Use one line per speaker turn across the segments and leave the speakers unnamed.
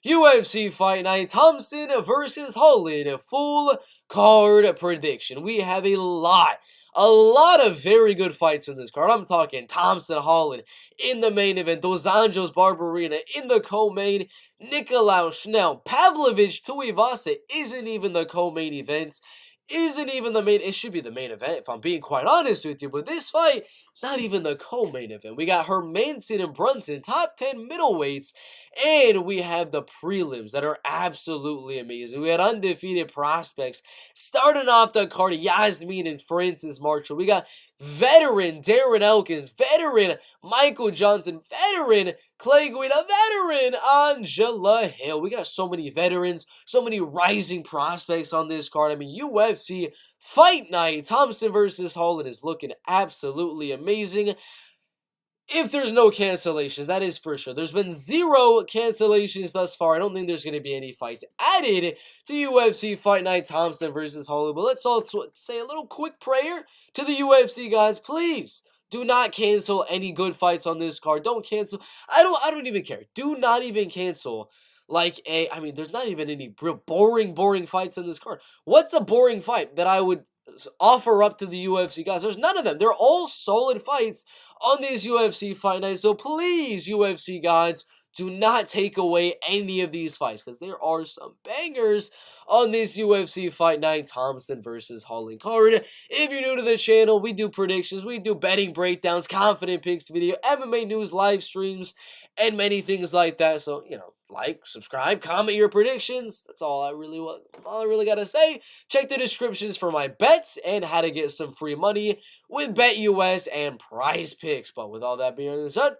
UFC Fight Night, Thompson versus Holland, full card prediction. We have a lot of very good fights in this card. I'm talking Thompson, Holland in the main event, Dos Anjos, Barberina in the co-main, Nicolau, Schnell, Pavlovich, Tuivasa isn't even the co-main events. Isn't even the main, it should be the main event if I'm being quite honest with you, but this fight, not even the co-main event. We got Hermansson and Brunson, top 10 middleweights, and we have the prelims that are absolutely amazing. We had undefeated prospects starting off the card, Yazmin and Francis Marshall. We got veteran Darren Elkins, veteran Michael Johnson, veteran Clay Guida, veteran Angela Hill. We got so many veterans, so many rising prospects on this card. I mean, UFC Fight Night, Thompson versus Holland is looking absolutely amazing. If there's no cancellations, that is for sure. There's been 0 cancellations thus far. I don't think there's going to be any fights added to UFC Fight Night, Thompson versus Holland. But let's all say a little quick prayer to the UFC guys. Please do not cancel any good fights on this card. Don't cancel. I don't even care. Do not even cancel. I mean, there's not even any real boring fights in this card. What's a boring fight that I would offer up to the UFC guys? There's none of them. They're all solid fights on this UFC Fight Night. So please, UFC guys, do not take away any of these fights, because there are some bangers on this UFC Fight Night Thompson versus Holland card. If you're new to the channel, we do predictions, we do betting breakdowns, confident picks video, MMA news, live streams, and many things like that. So, you know, like, subscribe, comment your predictions. That's all I really gotta say. Check the descriptions for my bets and how to get some free money with BetUS and Prize Picks. But with all that being said,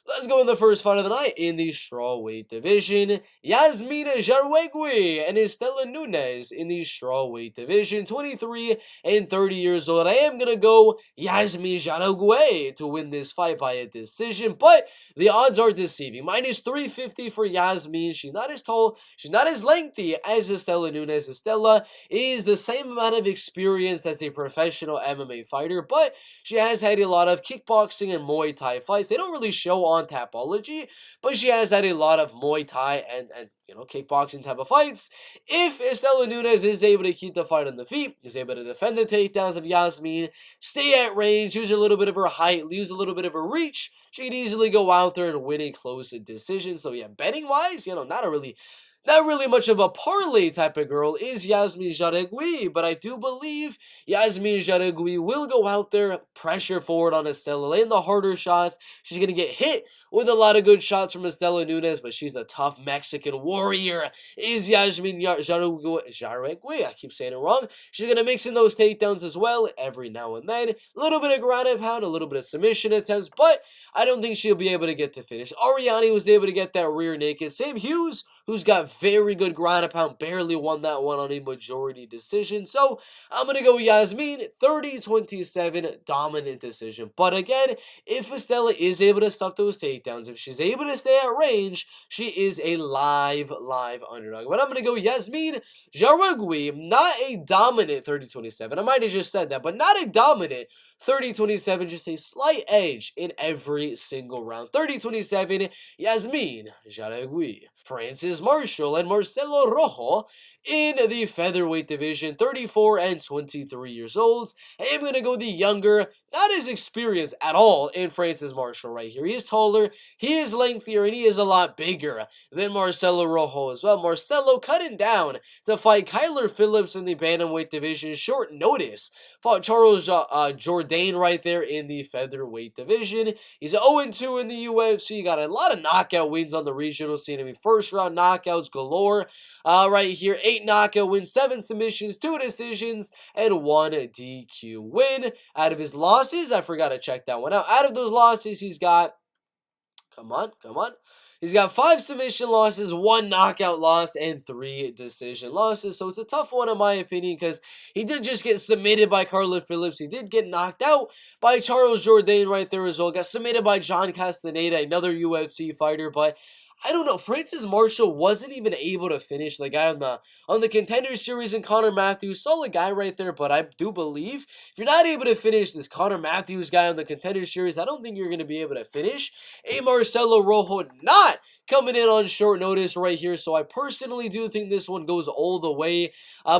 let's go in the first fight of the night in the strawweight division. Yazmin Jauregui and Istela Nunes in the strawweight division. 23 and 30 years old. I am going to go Yazmin Jauregui to win this fight by a decision, but the odds are deceiving. Minus 350 for Yazmin. She's not as tall. She's not as lengthy as Istela Nunes. Istela is the same amount of experience as a professional MMA fighter, but she has had a lot of kickboxing and Muay Thai fights. They don't really show on Tapology, but she has had a lot of Muay Thai and you know, kickboxing type of fights. If Istela Nunes is able to keep the fight on the feet, is able to defend the takedowns of Yazmin, stay at range, use a little bit of her height, use a little bit of her reach, she can easily go out there and win a close decision. So yeah, betting wise, you know, not really much of a parlay type of girl is Yazmin Jauregui, but I do believe Yazmin Jauregui will go out there, pressure forward on Istela, laying the harder shots. She's going to get hit with a lot of good shots from Istela Nunes, but she's a tough Mexican warrior. Is Yazmin Jauregui, I keep saying it wrong. She's going to mix in those takedowns as well every now and then. A little bit of ground and pound, a little bit of submission attempts, but I don't think she'll be able to get the finish. Ariani was able to get that rear naked. Sam Hughes, who's got very good ground and pound, barely won that one on a majority decision. So I'm going to go Yazmin, 30-27 dominant decision. But again, if Istela is able to stuff those takedowns, if she's able to stay at range, she is a live underdog. But I'm going to go Yazmin Jauregui, not a dominant 30-27. I might have just said that, but not a dominant 30-27, just a slight edge in every single round. 30-27, Yazmin Jauregui. Francis Marshall and Marcelo Rojo in the featherweight division, 34 and 23 years old. I am going to go the younger, not as experienced at all in Francis Marshall right here. He is taller, he is lengthier, and he is a lot bigger than Marcelo Rojo as well. Marcelo cutting down to fight Kyler Phillips in the bantamweight division. Short notice. Fought Charles Jourdain right there in the featherweight division. He's 0-2 in the UFC. Got a lot of knockout wins on the regional scene. I mean, first round knockouts galore. Right here, 8 knockout wins, 7 submissions, 2 decisions, and 1 DQ win. Out of his losses, I forgot to check that one out. Out of those losses, he's got, come on. He's got 5 submission losses, 1 knockout loss, and 3 decision losses. So it's a tough one in my opinion, because he did just get submitted by Kyler Phillips. He did get knocked out by Charles Jourdain right there as well. Got submitted by John Castaneda, another UFC fighter, but I don't know. Francis Marshall wasn't even able to finish the guy on the Contender Series in Connor Matthews. Solid guy right there, but I do believe if you're not able to finish this Connor Matthews guy on the Contender Series, I don't think you're going to be able to finish a Marcelo Rojo, not coming in on short notice right here. So I personally do think this one goes all the way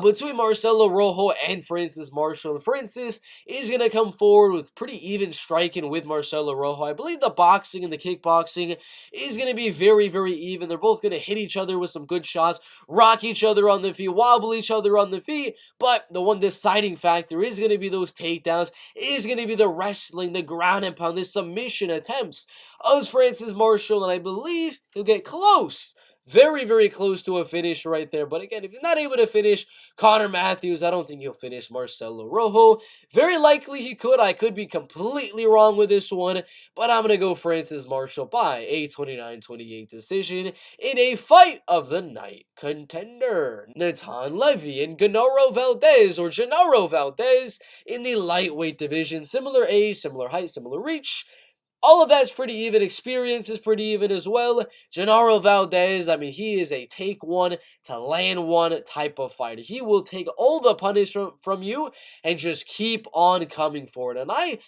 between Marcelo, Rojo, and Francis Marshall. And Francis is going to come forward with pretty even striking with Marcelo Rojo. I believe the boxing and the kickboxing is going to be very, very even. They're both going to hit each other with some good shots, rock each other on the feet, wobble each other on the feet, but the one deciding factor is going to be those takedowns, is going to be the wrestling, the ground and pound, the submission attempts of Francis Marshall, and I believe he'll get close. Very, very close to a finish right there. But again, if you're not able to finish Connor Matthews, I don't think he'll finish Marcelo Rojo. Very likely he could. I could be completely wrong with this one, but I'm going to go Francis Marshall by a 29-28 decision in a fight of the night contender. Natan Levy and Genaro Valdez, or Genaro Valdez, in the lightweight division. Similar age, similar height, similar reach. All of that's pretty even. Experience is pretty even as well. Genaro Valdez, I mean, he is a take one to land one type of fighter. He will take all the punish from you and just keep on coming forward. And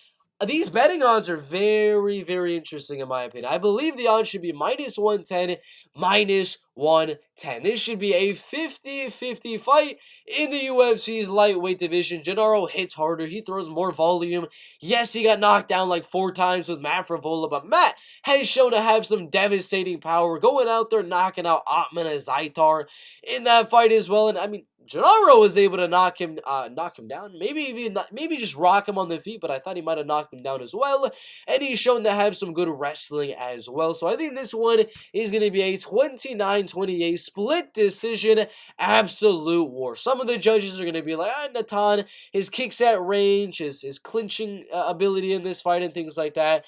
these betting odds are very, very interesting in my opinion. I believe the odds should be -110, -110. This should be a 50-50 fight in the UFC's lightweight division. Genaro hits harder. He throws more volume. Yes, he got knocked down like 4 times with Matt Frivola, but Matt has shown to have some devastating power, going out there knocking out Ottman and Zaitar in that fight as well. And I mean, Genaro was able to knock him down, maybe just rock him on the feet, but I thought he might have knocked him down as well, and he's shown to have some good wrestling as well. So I think this one is going to be a 29-28 split decision, absolute war. Some of the judges are going to be like, Natan, his kicks at range, his clinching ability in this fight and things like that,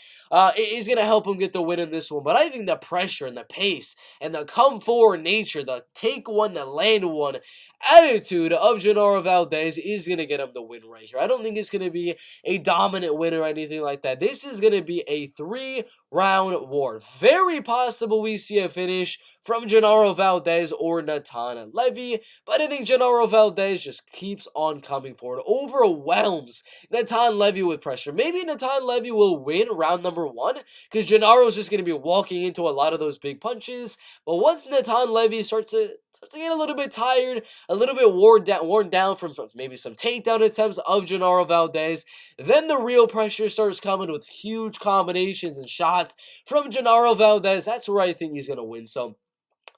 is going to help him get the win in this one. But I think the pressure and the pace and the come forward nature, the take one, the land one attitude of Genaro Valdez is going to get him the win right here. I don't think it's going to be a dominant win or anything like that. This is going to be a 3-round war. Very possible we see a finish from Genaro Valdez or Natan Levy, but I think Genaro Valdez just keeps on coming forward, overwhelms Natan Levy with pressure. Maybe Natan Levy will win round number 1, because Genaro's just going to be walking into a lot of those big punches, but once Natan Levy starts to get a little bit tired, a little bit worn down from maybe some takedown attempts of Genaro Valdez, then the real pressure starts coming with huge combinations and shots from Genaro Valdez. That's where I think he's going to win. So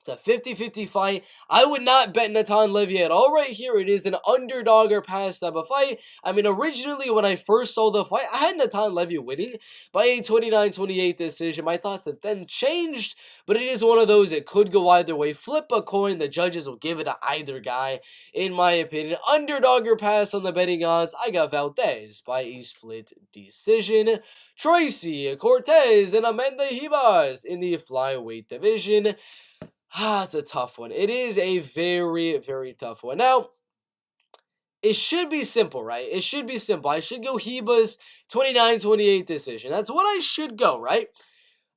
it's a 50-50 fight. I would not bet Natan Levy at all right here. It is an underdog or pass type of fight. I mean, originally when I first saw the fight, I had Natan Levy winning by a 29-28 decision. My thoughts have then changed, but it is one of those that could go either way. Flip a coin, the judges will give it to either guy, in my opinion. Underdog or pass on the betting odds, I got Valdez by a split decision. Tracy, Cortez, and Amanda Ribas in the flyweight division. It's a tough one. It is a very, very tough one. Now, it should be simple, right? It should be simple. I should go Ribas 29-28 decision. That's what I should go, right?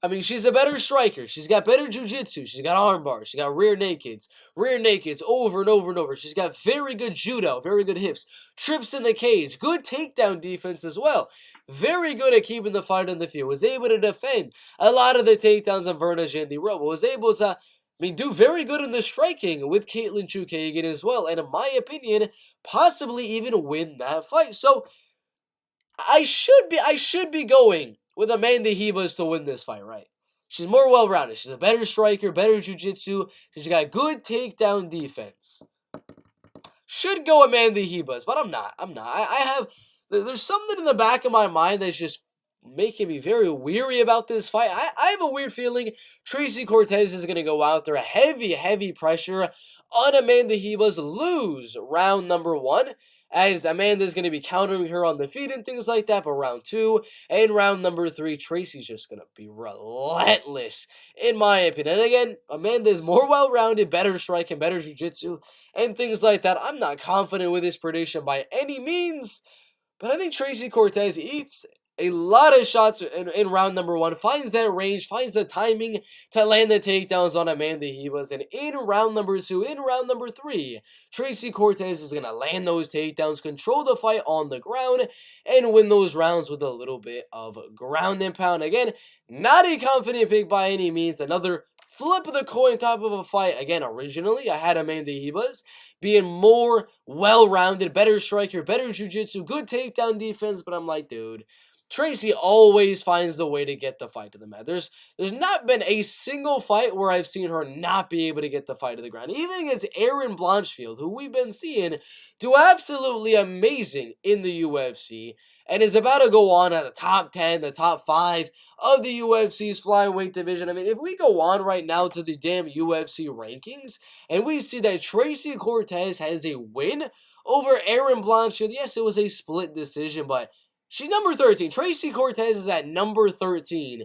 I mean, she's a better striker. She's got better jiu-jitsu. She's got arm bars. She's got rear nakeds over and over and over. She's got very good judo, very good hips, trips in the cage, good takedown defense as well. Very good at keeping the fight on the field. Was able to defend a lot of the takedowns on Verna Jandiroba. Was able to do very good in the striking with Caitlin Chukagian as well, and in my opinion, possibly even win that fight. So I should be going with Amanda Ribas to win this fight, right? She's more well-rounded. She's a better striker, better jiu-jitsu. She's got good takedown defense. Should go Amanda Ribas, but I'm not. There's something in the back of my mind that's just making me very weary about this fight. I have a weird feeling Tracy Cortez is going to go out there, heavy pressure on Amanda Ribas, lose round number 1, as Amanda's going to be countering her on the feet and things like that, but round 2 and round number 3, Tracy's just going to be relentless, in my opinion. And again, Amanda is more well-rounded, better striking, better jiu-jitsu, and things like that. I'm not confident with this prediction by any means, but I think Tracy Cortez eats a lot of shots in round number 1, finds that range, finds the timing to land the takedowns on Amanda Ribas, and in round number 2, in round number 3, Tracy Cortez is going to land those takedowns, control the fight on the ground, and win those rounds with a little bit of ground and pound. Again, not a confident pick by any means, another flip of the coin type of a fight. Again, originally, I had Amanda Ribas being more well-rounded, better striker, better jiu-jitsu, good takedown defense, but I'm like, dude, Tracy always finds the way to get the fight to the mat. There's not been a single fight where I've seen her not be able to get the fight to the ground. Even against Erin Blanchfield, who we've been seeing do absolutely amazing in the UFC, and is about to go on at the top 10, the top 5 of the UFC's flyweight division. I mean, if we go on right now to the damn UFC rankings, and we see that Tracy Cortez has a win over Erin Blanchfield. Yes, it was a split decision, but she's number 13. Tracy Cortez is at number 13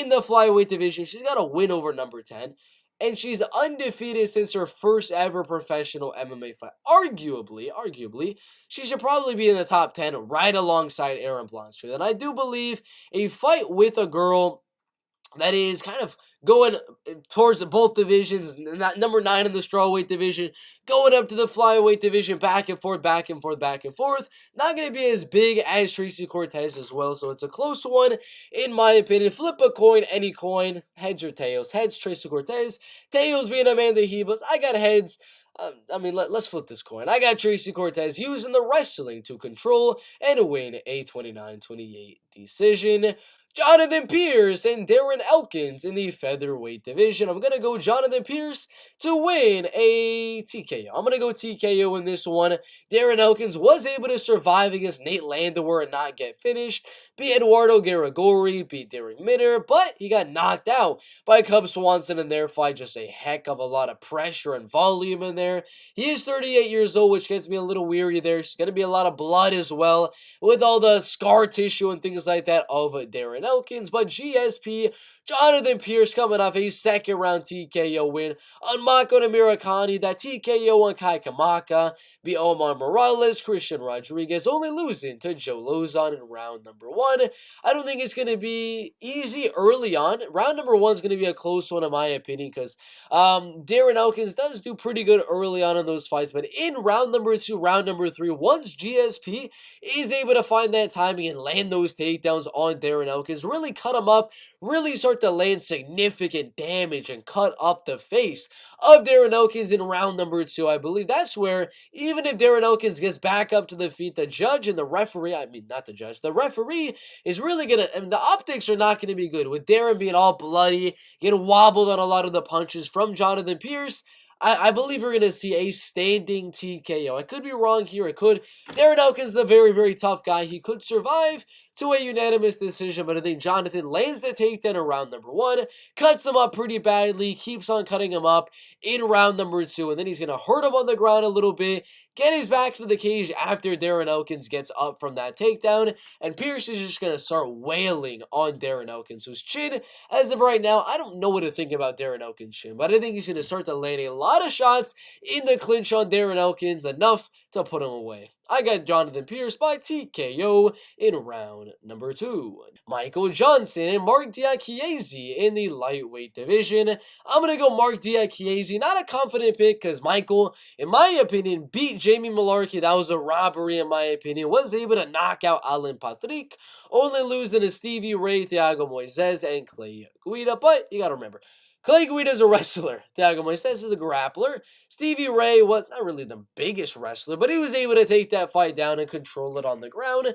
in the flyweight division. She's got a win over number 10. And she's undefeated since her first ever professional MMA fight. Arguably, she should probably be in the top 10 right alongside Erin Blanchfield. And I do believe a fight with a girl that is kind of going towards both divisions, number 9 in the strawweight division, going up to the flyweight division, back and forth, back and forth, back and forth. Not going to be as big as Tracy Cortez as well, so it's a close one, in my opinion. Flip a coin, any coin, heads or tails. Heads, Tracy Cortez. Tails being Amanda Ribas. I got heads. Let's flip this coin. I got Tracy Cortez using the wrestling to control and win a 29-28 decision. Jonathan Pearce and Darren Elkins in the featherweight division. I'm going to go Jonathan Pearce to win a TKO. I'm going to go TKO in this one. Darren Elkins was able to survive against Nate Landwehr and not get finished. Beat Eduardo Garagori, beat Derek Minner, but he got knocked out by Cub Swanson in their fight. Just a heck of a lot of pressure and volume in there. He is 38 years old, which gets me a little weary there. There's going to be a lot of blood as well, with all the scar tissue and things like that of Darren Elkins. But GSP, Jonathan Pearce coming off a second round TKO win on Mako Namirakani. That TKO on Kai Kamaka beat Omar Morales, Christian Rodriguez, only losing to Joe Lozon in round number 1. I don't think it's going to be easy early on. Round number 1 is going to be a close one in my opinion, because Darren Elkins does do pretty good early on in those fights. But in round number 2, round number 3, once GSP is able to find that timing and land those takedowns on Darren Elkins, really cut him up, really start to land significant damage and cut up the face of Darren Elkins in round number 2, I believe that's where, even if Darren Elkins gets back up to the feet, the judge and the referee, the referee is really going to, the optics are not going to be good, with Darren being all bloody, getting wobbled on a lot of the punches from Jonathan Pearce. I believe we're going to see a standing TKO. I could be wrong here. Darren Elkins is a very, very tough guy. He could survive to a unanimous decision, but I think Jonathan lands the takedown in round number 1, cuts him up pretty badly, keeps on cutting him up in round number 2, and then he's going to hurt him on the ground a little bit, get his back to the cage after Darren Elkins gets up from that takedown, and Pearce is just going to start wailing on Darren Elkins, whose chin, as of right now, I don't know what to think about Darren Elkins' chin, but I think he's going to start to land a lot of shots in the clinch on Darren Elkins, enough to put him away. I got Jonathan Pearce by TKO in round number 2. Michael Johnson and Marc Diakiese in the lightweight division. I'm going to go Marc Diakiese. Not a confident pick, because Michael, in my opinion, beat Jamie Mullarkey. That was a robbery in my opinion. Was able to knock out Alan Patrick, only losing to Stevie Ray, Thiago Moises, and Clay Guida. But you got to remember, Clay Guida is a wrestler. Thiago Moises is a grappler. Stevie Ray was not really the biggest wrestler, but he was able to take that fight down and control it on the ground.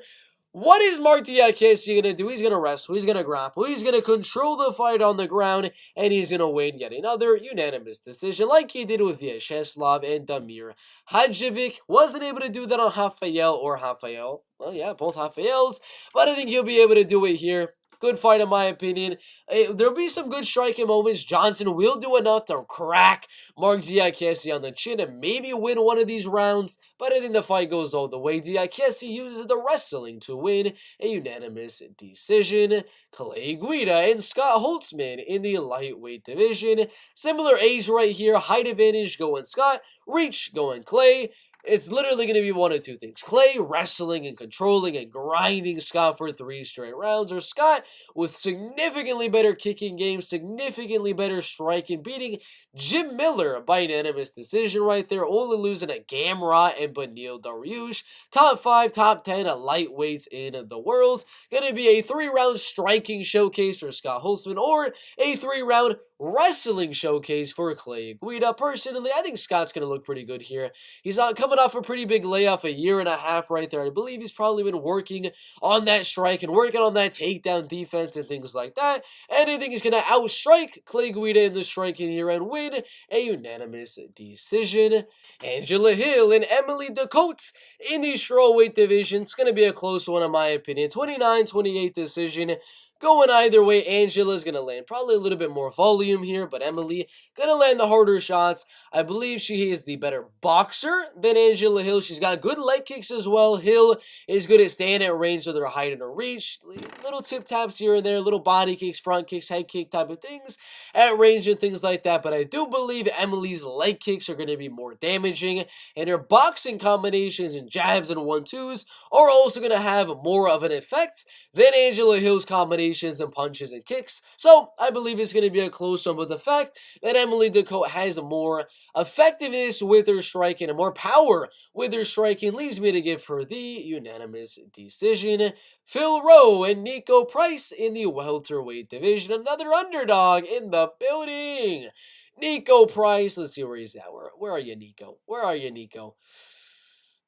What is Marc Diakiese going to do? He's going to wrestle, he's going to grapple, he's going to control the fight on the ground, and he's going to win yet another unanimous decision like he did with Vyacheslav and Damir Hadjevic. Wasn't able to do that on Rafael. Well, yeah, both Rafaels, but I think he'll be able to do it here. Good fight in my opinion. There'll be some good striking moments. Johnson will do enough to crack Marc Diakiese on the chin and maybe win one of these rounds, but I think the fight goes all the way. Diakiese uses the wrestling to win a unanimous decision. Clay Guida and Scott Holtzman in the lightweight division. Similar age right here. Height advantage going Scott. Reach going Clay. It's literally going to be one of two things. Clay wrestling and controlling and grinding Scott for 3 straight rounds, or Scott with significantly better kicking game, significantly better striking, beating Jim Miller by unanimous decision right there, only losing at Gamrot and Beneil Dariush. Top 5, top 10 lightweights in the world. Going to be a 3-round striking showcase for Scott Holtzman, or a 3-round wrestling showcase for Clay Guida. Personally, I think Scott's going to look pretty good here. He's coming off a pretty big layoff, a year and a half right there. I believe he's probably been working on that strike and working on that takedown defense and things like that. And I think he's going to outstrike Clay Guida in the striking here and win a unanimous decision. Angela Hill and Emily Ducote in the strawweight division. It's going to be a close one in my opinion. 29-28 decision. Going either way, Angela's going to land probably a little bit more volume here, but Emily going to land the harder shots. I believe she is the better boxer than Angela Hill. She's got good leg kicks as well. Hill is good at staying at range with her height and her reach. Little tip taps here and there, little body kicks, front kicks, head kick type of things at range and things like that. But I do believe Emily's leg kicks are going to be more damaging, and her boxing combinations and jabs and 1-2s are also going to have more of an effect than Angela Hill's combinations and punches and kicks. So I believe it's going to be a close one, but the fact that Emily Ducote has more effectiveness with her striking and more power with her striking leads me to give her the unanimous decision. Phil Rowe and Niko Price in the welterweight division. Another underdog in the building. Niko Price. Let's see where he's at. Where are you, Niko? Where are you, Niko?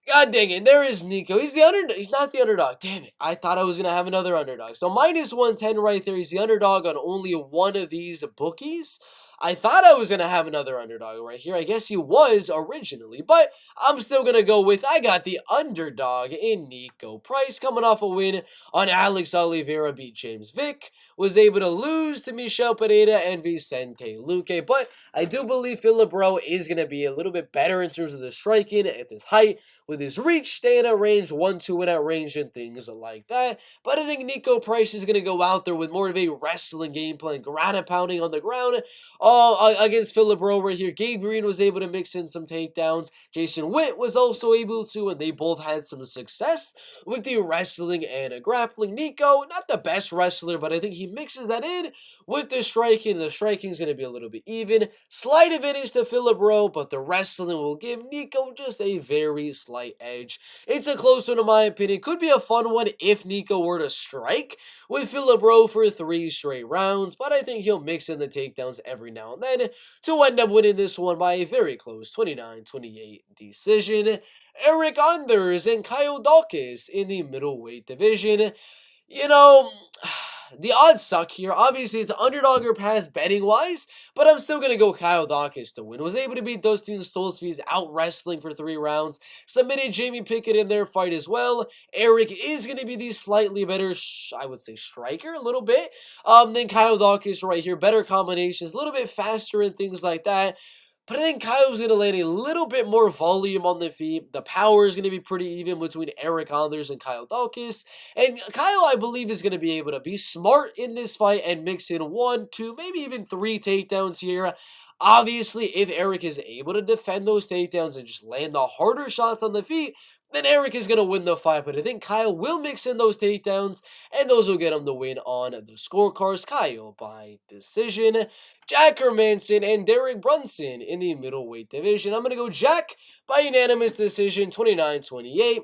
God dang it, there is Niko. He's the underdog. He's not the underdog. Damn it. I thought I was going to have another underdog. So minus 110 right there. He's the underdog on only one of these bookies. I thought I was going to have another underdog right here. I guess he was originally, but I'm still going to go with, I got the underdog in Niko Price, coming off a win on Alex Oliveira, beat James Vick, was able to lose to Michel Pereira and Vicente Luque, but I do believe Phillip Rowe is going to be a little bit better in terms of the striking at this height, with his reach, staying at range, 1-2 in at range, and things like that. But I think Niko Price is going to go out there with more of a wrestling game plan, ground and pounding on the ground. Against Phillip Rowe right here. Gabe Green was able to mix in some takedowns. Jason Witt was also able to, and they both had some success with the wrestling and grappling. Niko, not the best wrestler, but I think he mixes that in with the striking. The striking is going to be a little bit even. Slight advantage to Phillip Rowe, but the wrestling will give Niko just a very slight edge. It's a close one in my opinion. Could be a fun one if Niko were to strike with Phillip Rowe for 3 straight rounds, but I think he'll mix in the takedowns every now and then to end up winning this one by a very close 29-28 decision. Eryk Anders and Kyle Daukaus in the middleweight division. You know, the odds suck here. Obviously, it's an underdog or pass betting-wise, but I'm still going to go Kyle Daukaus to win. Was able to beat Dustin Stoltzfus out wrestling for 3 rounds. Submitted Jamie Pickett in their fight as well. Eryk is going to be the slightly better, I would say, striker a little bit than Kyle Daukaus right here. Better combinations, a little bit faster and things like that. But I think Kyle's going to land a little bit more volume on the feet. The power is going to be pretty even between Eryk Anders and Kyle Daukaus. And Kyle, I believe, is going to be able to be smart in this fight and mix in 1, 2, maybe even 3 takedowns here. Obviously, if Eryk is able to defend those takedowns and just land the harder shots on the feet, then Eryk is going to win the fight. But I think Kyle will mix in those takedowns, and those will get him the win on the scorecards. Kyle by decision. Jack Hermansson and Darren Brunson in the middleweight division. I'm going to go Jack by unanimous decision, 29-28.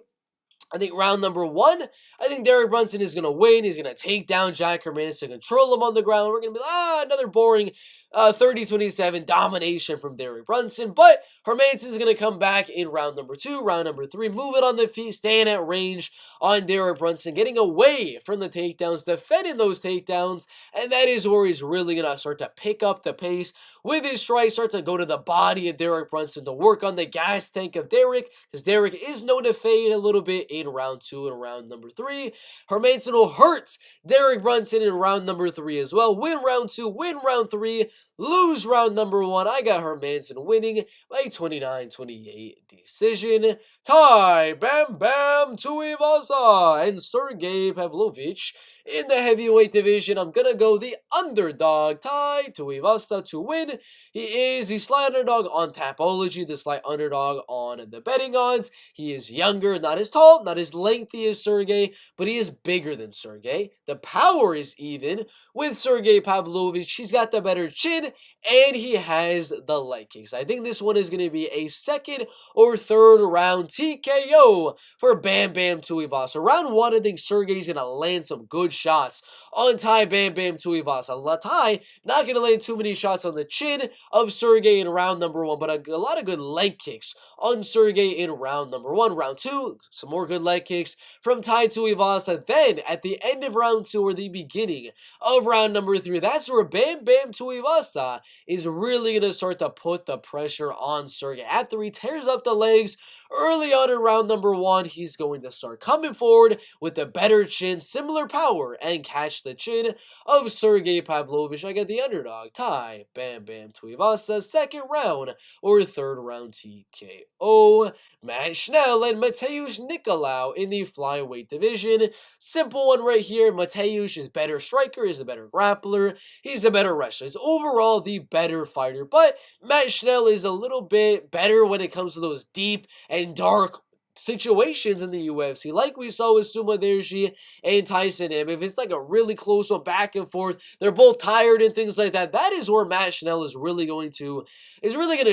I think round number 1, I think Darren Brunson is going to win. He's going to take down Jack Hermansson, control him on the ground. We're going to be another boring 30-27 domination from Darren Brunson. But Hermansson is going to come back in round number 2, round number 3, moving on the feet, staying at range on Darren Brunson, getting away from the takedowns, defending those takedowns, and that is where he's really going to start to pick up the pace with his strike, start to go to the body of Darren Brunson to work on the gas tank of Derek, because Derek is known to fade a little bit in round 2 and round number 3. Hermansson will hurt Darren Brunson in round number 3 as well. Win round 2, win round 3, lose round number 1. I got Hermansson winning by 29-28 decision. Tai Bam Bam Tuivasa and Sergei Pavlovich in the heavyweight division. I'm going to go the underdog, Tai Tuivasa, to win. He is the slight underdog on Tapology, the slight underdog on the betting odds. He is younger, not as tall, not as lengthy as Sergei, but he is bigger than Sergei. The power is even with Sergei Pavlovich. He's got the better chin and he has the leg kicks. I think this one is going to be a second or third round TKO for Bam Bam Tuivasa. Round 1, I think Sergei's going to land some good shots on Tai Bam Bam Tuivasa. Tai not going to land too many shots on the chin of Sergei in round number 1, but a lot of good leg kicks on Sergei in round number 1. Round 2, some more good leg kicks from Tai Tuivasa. Then, at the end of round 2 or the beginning of round number 3, that's where Bam Bam Tuivasa is really going to start to put the pressure on Sergei. After he tears up the legs early on in round number 1, he's going to start coming forward with a better chin, similar power, and catch the chin of Sergei Pavlovich. I get the underdog, Tai Bam Bam Tuivasa, second round or third round TKO. Matt Schnell and Mateusz Nicolau in the flyweight division. Simple one right here. Mateusz is better striker, is the better grappler, he's the better wrestler. He's overall the better fighter, but Matt Schnell is a little bit better when it comes to those deep and dark situations in the UFC, like we saw with Suma Derji and Tyson M. If it's like a really close one, back and forth, they're both tired and things like that, that is where Matt Schnell is really going to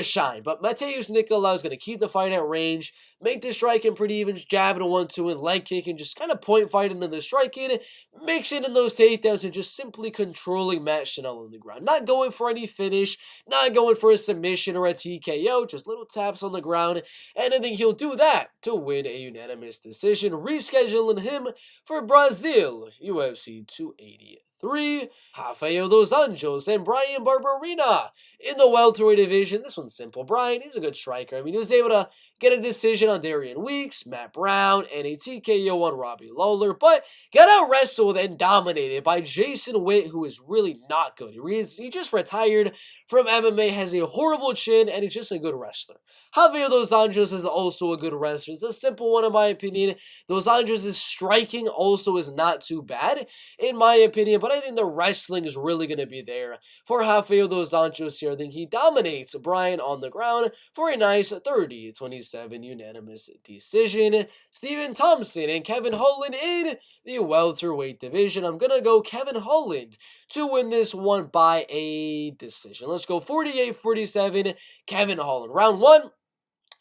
shine. But Mateusz Nicolau is going to keep the fight at range, make the striking pretty even, jab and 1-2 and leg kick, and just kind of point fighting in the striking, mixing in those takedowns, and just simply controlling Matt Schnell on the ground. Not going for any finish, not going for a submission or a TKO, just little taps on the ground, and I think he'll do that to win a unanimous decision, rescheduling him for Brazil, UFC 283. Rafael dos Anjos and Brian Barberena in the welterweight division. This one's simple. Brian, he's a good striker. I mean, he was able to get a decision on Darian Weeks, Matt Brown, and a TKO on Robbie Lawler, but got out wrestled and dominated by Jason Witt, who is really not good. He just retired from MMA, has a horrible chin, and he's just a good wrestler. Javier Dos Anjos is also a good wrestler. It's a simple one in my opinion. Dos Anjos' striking also is not too bad in my opinion, but I think the wrestling is really going to be there for Rafael Dos Anjos here. I think he dominates Brian on the ground for a nice 30-27 unanimous decision. Stephen Thompson and Kevin Holland in the welterweight division. I'm going to go Kevin Holland to win this one by a decision. Let's go 48-47, Kevin Holland. Round 1.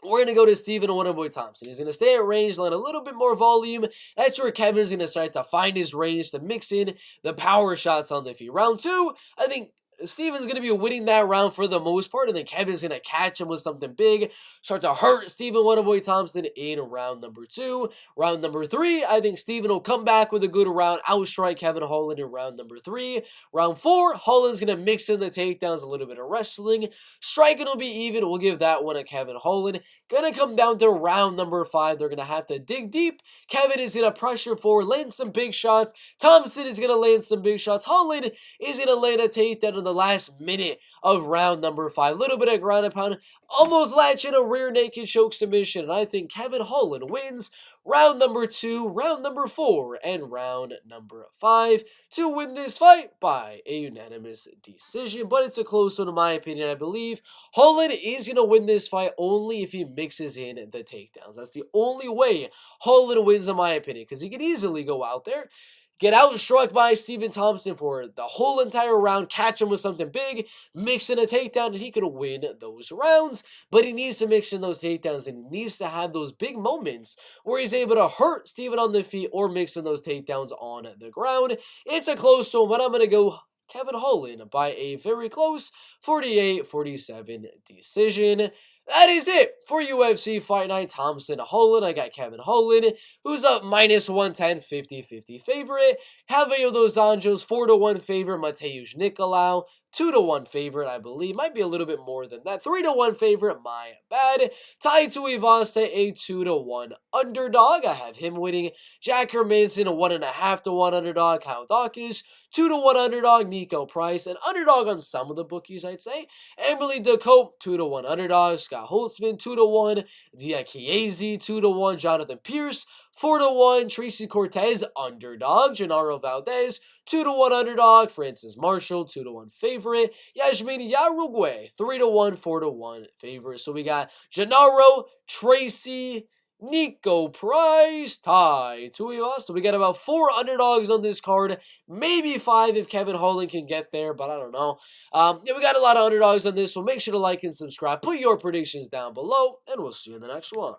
We're going to go to Stephen Wonderboy Thompson. He's going to stay at range, let a little bit more volume. That's where Kevin's going to start to find his range to mix in the power shots on the feet. Round 2, I think Steven's going to be winning that round for the most part, and then Kevin's going to catch him with something big, start to hurt Stephen Wonderboy Thompson in round number 2. Round number 3, I think Steven will come back with a good round, outstrike Kevin Holland in round number 3. Round 4, Holland's going to mix in the takedowns, a little bit of wrestling. Striking will be even. We'll give that one to Kevin Holland. Going to come down to round number 5. They're going to have to dig deep. Kevin is going to pressure forward, land some big shots. Thompson is going to land some big shots. Holland is going to land a takedown in the last minute of round number 5. A little bit of ground and pound, almost latching a rear naked choke submission, and I think Kevin Holland wins round number 2, round number 4, and round number 5 to win this fight by a unanimous decision. But it's a close one in my opinion. I believe Holland is going to win this fight only if he mixes in the takedowns. That's the only way Holland wins in my opinion, because he could easily go out there, get outstruck by Stephen Thompson for the whole entire round, catch him with something big, mix in a takedown, and he could win those rounds. But he needs to mix in those takedowns, and he needs to have those big moments where he's able to hurt Stephen on the feet or mix in those takedowns on the ground. It's a close one, but I'm going to go Kevin Holland by a very close 48-47 decision. That is it for UFC Fight Night Thompson Holland. I got Kevin Holland, who's up minus 110, 50-50 favorite. Javier Dos Anjos, 4-1 favorite. Mateusz Nicolau, 2-1 favorite, I believe. Might be a little bit more than that. 3-1 favorite, my bad. Tai Tuivasa, a 2-1 underdog. I have him winning. Jack Hermansson, a 1.5-1 underdog. Kyle Daukaus, 2-1 underdog. Niko Price, an underdog on some of the bookies, I'd say. Emily Ducote, 2-1 underdog. Scott Holtzman, 2-1. Diakiese, 2-1. Jonathan Pearce, 4-1. Tracy Cortez, underdog. Genaro Valdez, 2-1 underdog. Francis Marshall, 2-1 favorite. Yazmin Jauregui, 3-1, 4-1 favorite. So we got Genaro, Tracy, Niko Price, tie Tuivasa. So we got about 4 underdogs on this card, maybe 5 if Kevin Holland can get there, but I don't know. Yeah, we got a lot of underdogs on this, so make sure to like and subscribe. Put your predictions down below, and we'll see you in the next one.